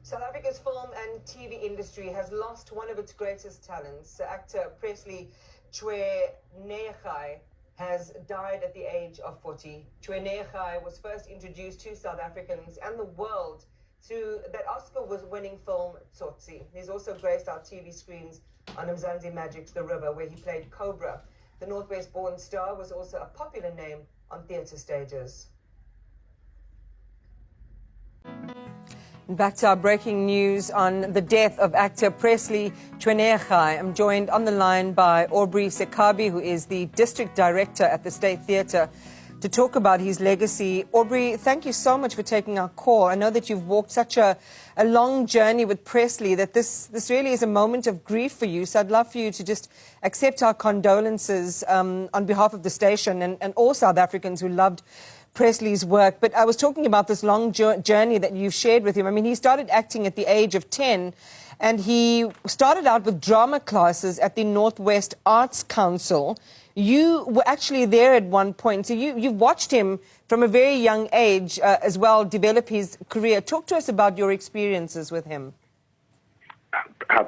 South Africa's film and TV industry has lost one of its greatest talents. Actor Presley Chweneyagae has died at the age of 40. Chweneyagae was first introduced to South Africans and the world through that Oscar-winning film Tsotsi. He's also graced our TV screens on Mzansi Magic's The River, where he played Cobra. The Northwest-born star was also a popular name on theatre stages. Back to our breaking news on the death of actor Presley Chweneyagae. I'm joined on the line by Aubrey Sekabi, who is the district director at the State Theatre, to talk about his legacy. Aubrey, thank you so much for taking our call. I know that you've walked such a long journey with Presley, that this really is a moment of grief for you. So I'd love for you to just accept our condolences on behalf of the station and all South Africans who loved Presley's work. But I was talking about this long journey that you've shared with him. I mean, he started acting at the age of 10, and he started out with drama classes at the Northwest Arts Council. You were actually there at one point, so you've watched him from a very young age as well develop his career. Talk to us about your experiences with him.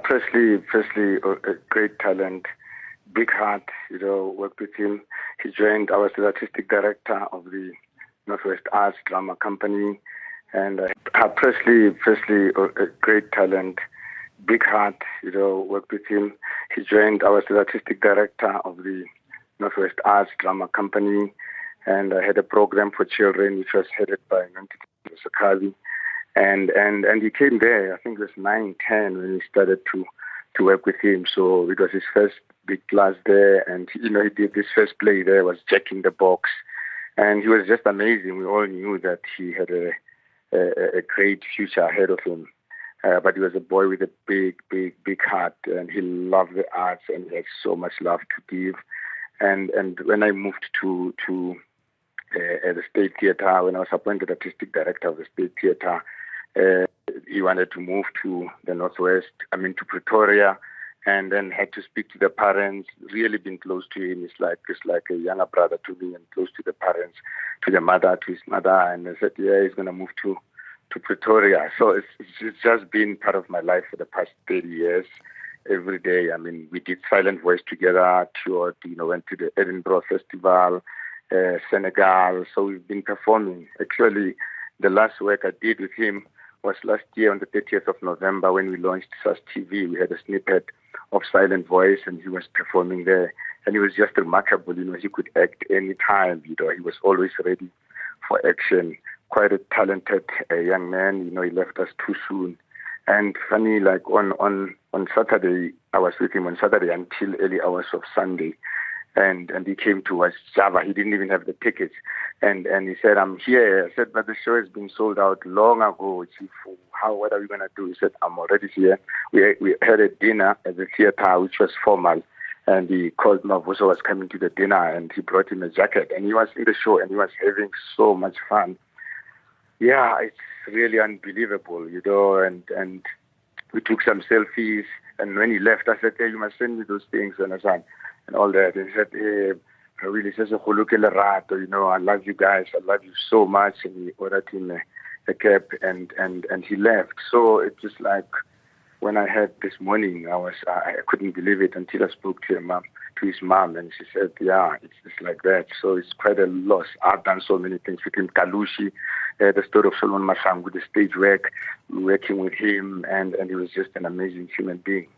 Presley, a great talent, big heart, worked with him. He joined, I was the artistic director of the Northwest Arts Drama Company, and Presley, a great talent, big heart, worked with him. He joined, I was the artistic director of the Northwest Arts Drama Company, and I had a program for children which was headed by Sekabi, and he came there, I think it was 9, 10 when we started to work with him. So it was his first big class there, and he did his first play there, was Jack in the Box. And he was just amazing. We all knew that he had a great future ahead of him. But he was a boy with a big heart, and he loved the arts, and he had so much love to give. And when I moved to the State Theatre, when I was appointed artistic director of the State Theatre, he wanted to move to the Northwest, to Pretoria, and then had to speak to the parents. Really been close to him. It's like a younger brother to me, and close to the parents, to his mother. And I said, yeah, he's going to move to Pretoria. So it's just been part of my life for the past 30 years. Every day, we did Silent Voice together, toured, went to the Edinburgh Festival, Senegal. So we've been performing. Actually, the last work I did with him was last year on the 30th of November when we launched SAS TV. We had a snippet of Silent Voice, and he was performing there. And it was just remarkable. He could act any time. He was always ready for action. Quite a talented young man. He left us too soon. And funny, like on Saturday, I was with him on Saturday until early hours of Sunday. And he came to us, Java. He didn't even have the tickets. And he said, I'm here. I said, but the show has been sold out long ago, Chief. What are we going to do? He said, I'm already here. We had a dinner at the theater, which was formal. And he called Mavuso was coming to the dinner, and he brought him a jacket. And he was in the show, and he was having so much fun. Yeah, it's really unbelievable, and we took some selfies. And when he left, I said, hey, you must send me those things, and all that. And he said, hey, really says, I love you guys. I love you so much. And he ordered him a cab, and he left. So it was like when I heard this morning, I couldn't believe it until I spoke to his mom, and she said, yeah, it's just like that. So it's quite a loss. I've done so many things with him. Kalushi, the story of Solomon Masangu, the stage work, working with him, and he was just an amazing human being.